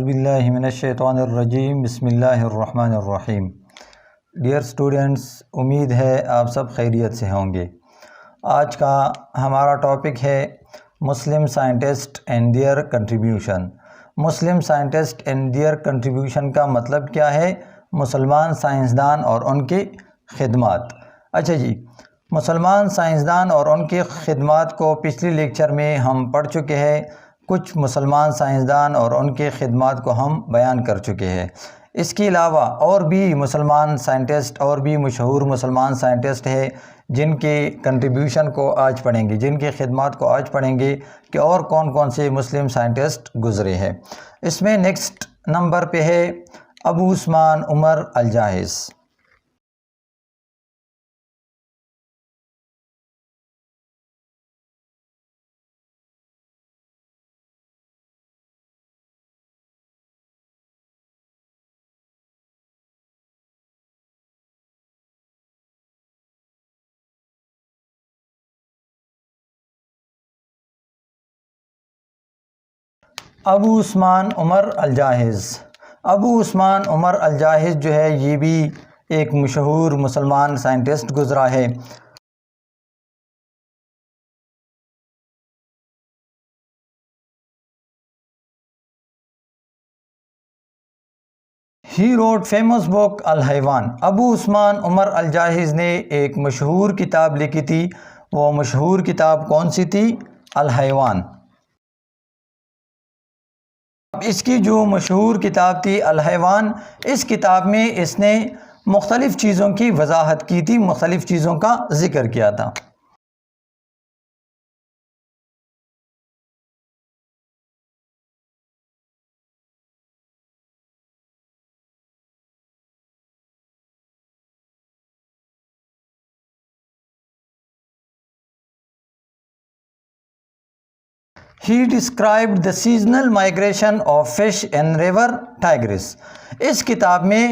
اعوذ باللہ من الشیطان الرجیم بسم اللہ الرحمن الرحیم۔ ڈیئر اسٹوڈنٹس، امید ہے آپ سب خیریت سے ہوں گے۔ آج کا ہمارا ٹاپک ہے Muslim scientist and their contribution. Muslim scientist and their contribution کا مطلب کیا ہے؟ مسلمان سائنسدان اور ان کی خدمات۔ اچھا جی، مسلمان سائنسدان اور ان کی خدمات کو پچھلی لیکچر میں ہم پڑھ چکے ہیں۔ کچھ مسلمان سائنسدان اور ان کے خدمات کو ہم بیان کر چکے ہیں۔ اس کے علاوہ اور بھی مسلمان سائنٹسٹ اور بھی مشہور مسلمان سائنٹسٹ ہیں جن کے کنٹریبیوشن کو آج پڑھیں گے، جن کی خدمات کو آج پڑھیں گے کہ اور کون کون سے مسلم سائنٹسٹ گزرے ہیں۔ اس میں نیکسٹ نمبر پہ ہے ابو عثمان عمر الجاحظ۔ ابو عثمان عمر الجاحظ۔ ابو عثمان عمر الجاحظ جو ہے یہ بھی ایک مشہور مسلمان سائنٹسٹ گزرا ہے۔ He wrote famous book الحیوان۔ ابو عثمان عمر الجاحظ نے ایک مشہور کتاب لکھی تھی۔ وہ مشہور کتاب کون سی تھی؟ الحیوان۔ اس کی جو مشہور کتاب تھی الحیوان، اس کتاب میں اس نے مختلف چیزوں کی وضاحت کی تھی، مختلف چیزوں کا ذکر کیا تھا۔ He described the seasonal migration of fish in river Tigris۔ اس کتاب میں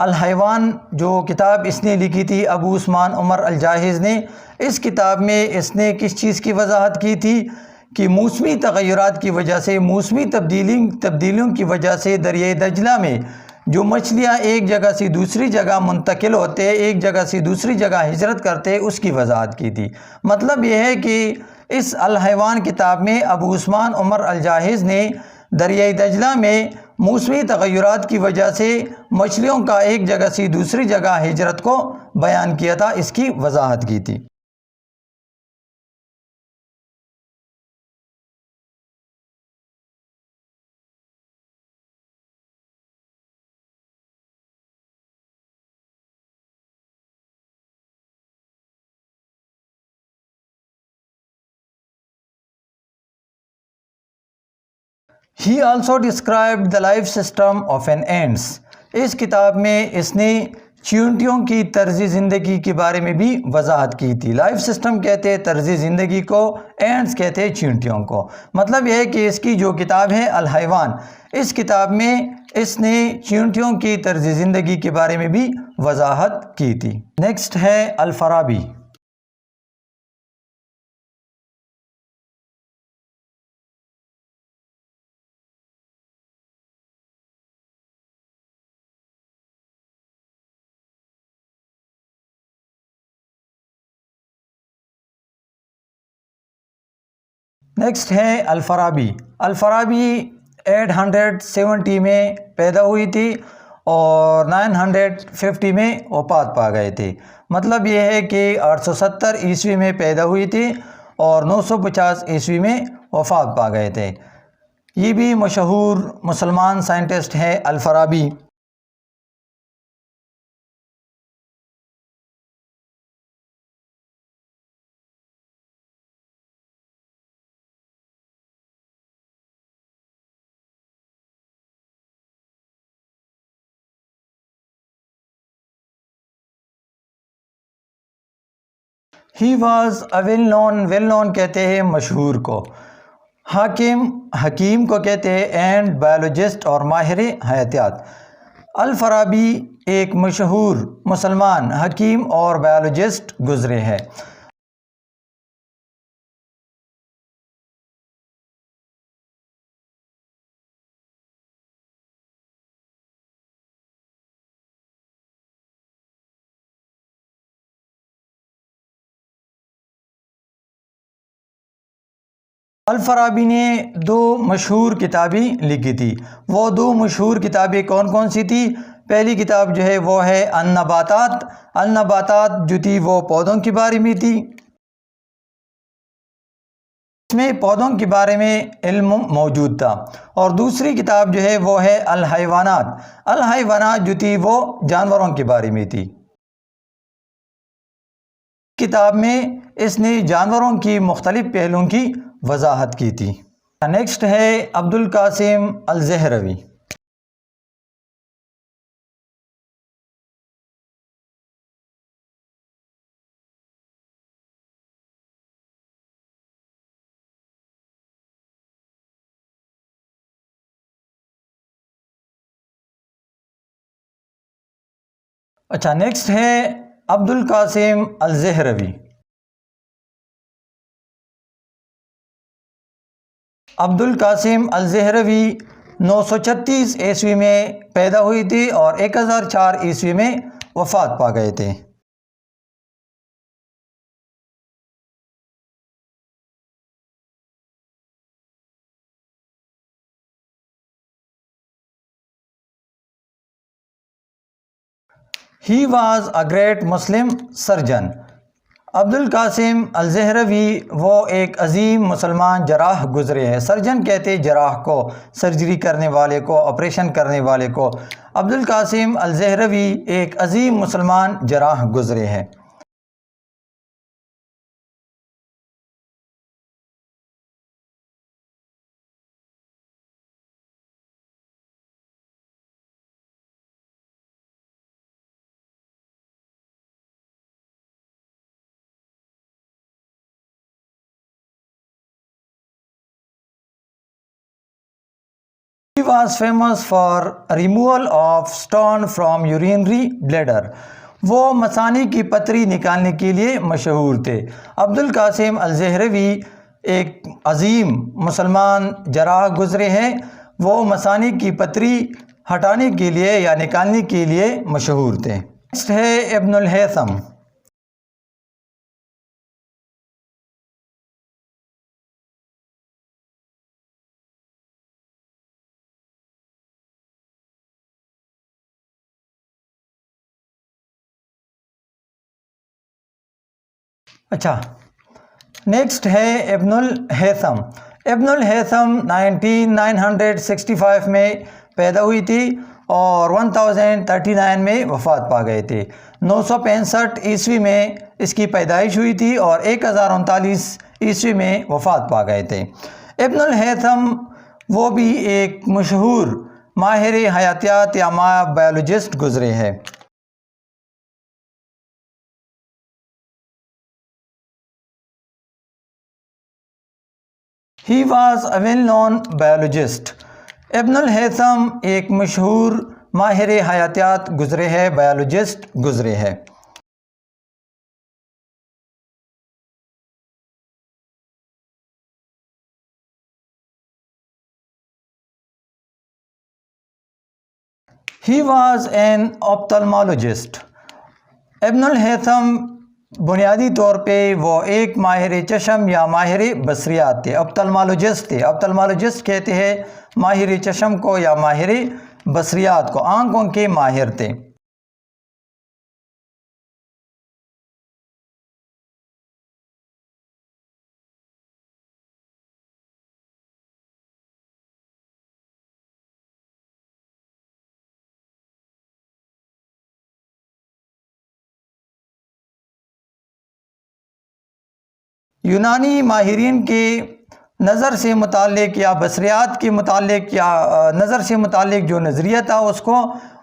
الحیوان جو کتاب اس نے لکھی تھی ابو عثمان عمر الجاحظ نے، اس کتاب میں اس نے کس چیز کی وضاحت کی تھی کہ موسمی تغیرات کی وجہ سے، موسمی تبدیلیوں کی وجہ سے دریائے دجلہ میں جو مچھلیاں ایک جگہ سے دوسری جگہ منتقل ہوتے، ایک جگہ سے دوسری جگہ ہجرت کرتے، اس کی وضاحت کی تھی۔ مطلب یہ ہے کہ اس الحیوان کتاب میں ابو عثمان عمر الجاحظ نے دریائے دجلہ میں موسمی تغیرات کی وجہ سے مچھلیوں کا ایک جگہ سے دوسری جگہ ہجرت کو بیان کیا تھا، اس کی وضاحت کی تھی۔ He also described the life system of an ants۔ اس کتاب میں اس نے چیونٹیوں کی طرز زندگی کے بارے میں بھی وضاحت کی تھی۔ لائف سسٹم کہتے ہیں طرز زندگی کو، اینٹس کہتے ہیں چیونٹیوں کو۔ مطلب یہ ہے کہ اس کی جو کتاب ہے الحیوان، اس کتاب میں اس نے چیونٹیوں کی طرز زندگی کے بارے میں بھی وضاحت کی تھی۔ نیکسٹ ہے الفارابی۔ نیکسٹ ہے الفارابی۔ الفارابی 870 میں پیدا ہوئی تھی اور 950 میں وفات پا گئے تھے۔ مطلب یہ ہے کہ 870 عیسوی میں پیدا ہوئی تھی اور 950 عیسوی میں وفات پا گئے تھے۔ یہ بھی مشہور مسلمان سائنٹسٹ ہے الفارابی۔ He was a well-known کہتے ہیں مشہور کو، حکیم کو کہتے ہیں، اینڈ بایولوجسٹ اور ماہر حیاتیات۔ الفارابی ایک مشہور مسلمان حکیم اور بایولوجسٹ گزرے ہیں۔ الفارابی نے 2 مشہور کتابیں لکھی تھی. وہ 2 مشہور کتابیں کون کون سی تھی؟ پہلی کتاب جو ہے وہ ہے النباتات. النباتات جو تھی وہ پودوں کے بارے میں تھی. اس میں پودوں کے بارے میں علم موجود تھا. اور دوسری کتاب جو ہے وہ ہے الحیوانات. الحیوانات جو تھی وہ جانوروں کے بارے میں تھی. کتاب میں اس نے جانوروں کی مختلف پہلوؤں کی وضاحت کی تھی. نیکسٹ ہے عبدالقاسم الزہروی. اچھا، نیکسٹ ہے عبدالقاسم الزہروی. عبدالقاسم الزہروی 936 عیسوی میں پیدا ہوئی تھی اور 1004 عیسوی میں وفات پا گئے تھے. He was a great Muslim surgeon. Abdulqasim الزہروی وہ ایک عظیم مسلمان جراح گزرے ہیں. سرجن کہتے جراح کو، سرجری کرنے والے کو، آپریشن کرنے والے کو. عبدالقاسم الزہروی ایک عظیم مسلمان جراح گزرے ہیں. He was famous for removal of stone from urinary bladder. وہ مثانی کی پتری نکالنے کے لیے مشہور تھے. عبدالقاسم الزہروی ایک عظیم مسلمان جراح گزرے ہیں. وہ مثانی کی پتری ہٹانے کے لیے یا نکالنے کے لیے مشہور تھے. نیکسٹ ہے ابن الہیثم. اچھا، نیکسٹ ہے ابن الہیثم. ابن الہیثم 965 میں پیدا ہوئی تھی اور 1039 میں وفات پا گئے تھے. 965 عیسوی میں اس کی پیدائش ہوئی تھی اور 1039 عیسوی میں وفات پا گئے تھے. ابن الہیثم وہ بھی ایک مشہور ماہر حیاتیات یا بایولوجسٹ گزرے ہیں. He was a well-known biologist. ابن الہیثم ایک مشہور ماہر حیاتیات گزرے ہیں، بایولوجسٹ گزرے ہیں. He was an ophthalmologist. ابن الہیثم بنیادی طور پہ وہ ایک ماہر چشم یا ماہر بصریات تھے. آپتھلمالوجسٹ تھے. آپتھلمالوجسٹ کہتے ہیں ماہر چشم کو یا ماہر بصریات کو، آنکھوں کے ماہر تھے. یونانی ماہرین کے نظر سے متعلق یا بصریات کے متعلق یا نظر سے متعلق جو نظریہ تھا اس کو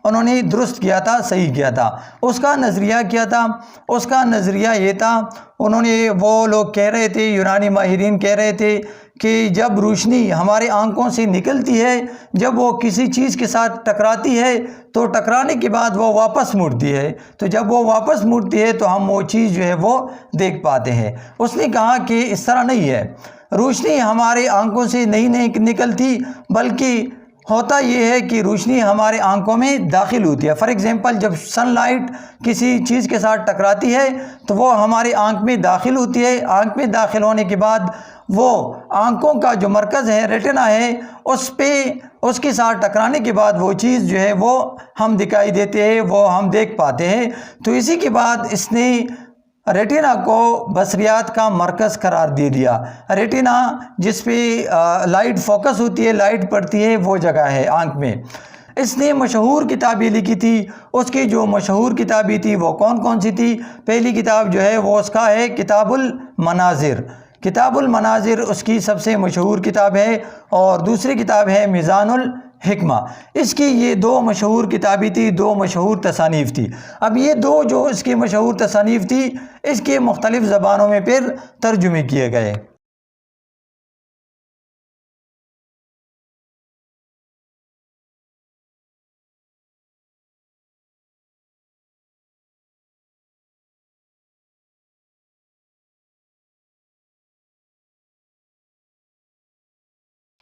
انہوں نے درست کیا تھا، صحیح کیا تھا. اس کا نظریہ کیا تھا؟ اس کا نظریہ یہ تھا، انہوں نے وہ لوگ کہہ رہے تھے، یونانی ماہرین کہہ رہے تھے کہ جب روشنی ہمارے آنکھوں سے نکلتی ہے، جب وہ کسی چیز کے ساتھ ٹکراتی ہے تو ٹکرانے کے بعد وہ واپس مڑتی ہے، تو جب وہ واپس مڑتی ہے تو ہم وہ چیز جو ہے وہ دیکھ پاتے ہیں. اس نے کہا کہ اس طرح نہیں ہے، روشنی ہمارے آنکھوں سے نہیں نکلتی، بلکہ ہوتا یہ ہے کہ روشنی ہمارے آنکھوں میں داخل ہوتی ہے. فار ایگزامپل جب سن لائٹ کسی چیز کے ساتھ ٹکراتی ہے تو وہ ہماری آنکھ میں داخل ہوتی ہے. آنکھ میں داخل ہونے کے بعد وہ آنکھوں کا جو مرکز ہے ریٹنا ہے اس کے ساتھ ٹکرانے کے بعد وہ چیز جو ہے وہ ہم دکھائی دیتے ہیں، وہ ہم دیکھ پاتے ہیں۔ تو اسی کے بعد اس نے ریٹنا کو بصریات کا مرکز قرار دے دیا۔ ریٹنا جس پہ لائٹ فوکس ہوتی ہے، لائٹ پڑتی ہے، وہ جگہ ہے آنکھ میں۔ اس نے مشہور کتابیں لکھی تھی۔ اس کی جو مشہور کتابیں تھی وہ کون کون سی تھی؟ پہلی کتاب جو ہے وہ اس کا ہے کتاب المناظر۔ کتاب المناظر اس کی سب سے مشہور کتاب ہے، اور دوسری کتاب ہے میزان الحکمہ۔ اس کی یہ دو مشہور کتابیں تھی، دو مشہور تصانیف تھی۔ اب یہ دو جو اس کی مشہور تصانیف تھی، اس کے مختلف زبانوں میں پھر ترجمے کیے گئے۔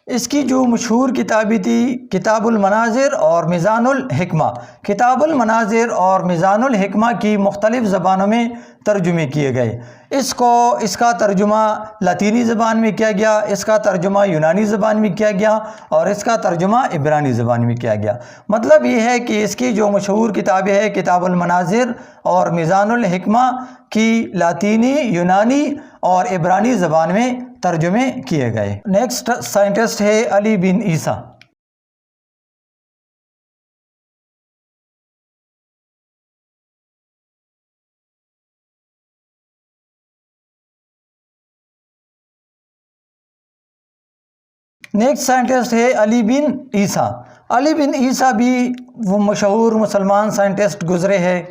اس کی جو مشہور کتابیں تھی کتاب المناظر اور میزان الحکمہ۔ کتاب المناظر اور میزان الحکمہ کی مختلف زبانوں میں ترجمے کیے گئے۔ اس کا ترجمہ لاطینی زبان میں کیا گیا، اس کا ترجمہ یونانی زبان میں کیا گیا، اور اس کا ترجمہ عبرانی زبان میں کیا گیا۔ مطلب یہ ہے کہ اس کی جو مشہور کتابیں ہیں کتاب المناظر اور میزان الحکمہ کی لاطینی، یونانی اور عبرانی زبان میں ترجمے کیے گئے۔ نیکسٹ سائنٹسٹ ہے علی بن عیسیٰ۔ نیکسٹ سائنٹسٹ ہے علی بن عیسیٰ۔ علی بن عیسیٰ بھی وہ مشہور مسلمان سائنٹسٹ گزرے ہیں۔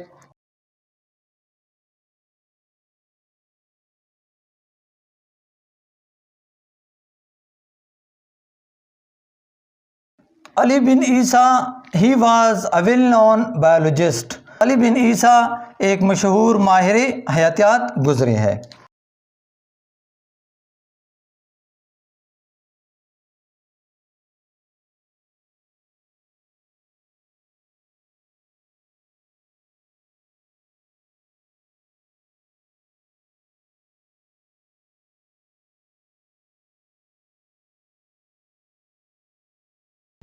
Ali bin Isa he was a well known biologist. Ali bin Isa ایک مشہور ماہر حیاتیات گزرے ہیں۔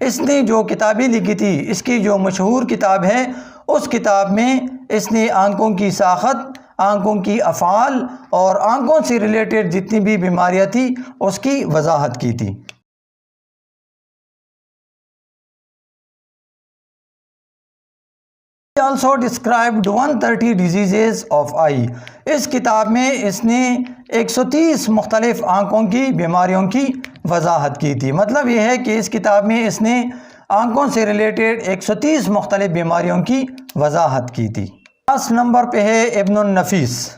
اس نے جو کتابیں لکھی تھی، اس کی جو مشہور کتاب ہے، اس کتاب میں اس نے آنکھوں کی ساخت، آنکھوں کی افعال اور آنکھوں سے ریلیٹڈ جتنی بھی بیماریاں تھیں اس کی وضاحت کی تھی۔ He also described 130 diseases of eye۔ اس کتاب میں اس نے 130 مختلف آنکھوں کی بیماریوں کی وضاحت کی تھی۔ مطلب یہ ہے کہ اس کتاب میں اس نے آنکھوں سے ریلیٹڈ 130 مختلف بیماریوں کی وضاحت کی تھی۔ لاسٹ نمبر پہ ہے ابن النفیس۔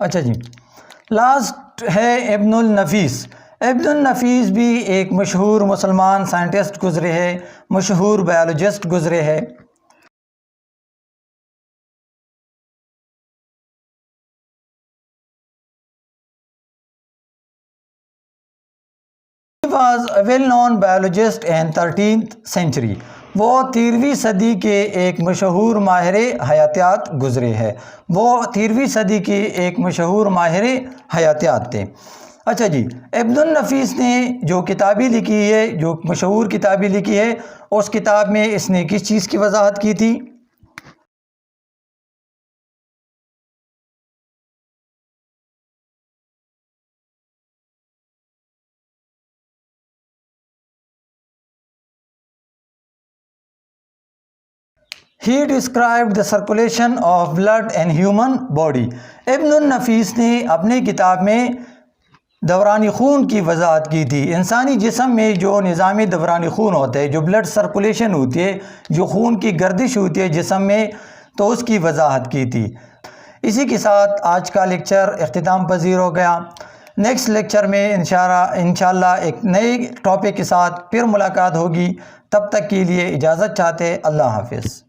اچھا جی، لاسٹ ہے ابن النفیس۔ ابن النفیس بھی ایک مشہور مسلمان سائنٹسٹ گزرے ہیں، مشہور بایولوجسٹ گزرے ہیں۔ He was a well-known biologist in 13th century۔ وہ 13ویں صدی کے ایک مشہور ماہر حیاتیات گزرے ہیں۔ وہ 13ویں صدی کے ایک مشہور ماہر حیاتیات تھے۔ اچھا جی، ابن النفیس نے جو کتابیں لکھی ہے، جو مشہور کتابیں لکھی ہے، اس کتاب میں اس نے کس چیز کی وضاحت کی تھی؟ He described the circulation of blood in human body۔ ابن النفیس نے اپنی کتاب میں دوران خون کی وضاحت کی تھی۔ انسانی جسم میں جو نظام دوران خون ہوتا ہے، جو بلڈ سرکولیشن ہوتی ہے، جو خون کی گردش ہوتی ہے جسم میں، تو اس کی وضاحت کی تھی۔ اسی کے ساتھ آج کا لیکچر اختتام پذیر ہو گیا۔ نیکسٹ لیکچر میں انشاءاللہ ایک نئے ٹاپک کے ساتھ پھر ملاقات ہوگی۔ تب تک کے لیے اجازت چاہتے، اللہ حافظ۔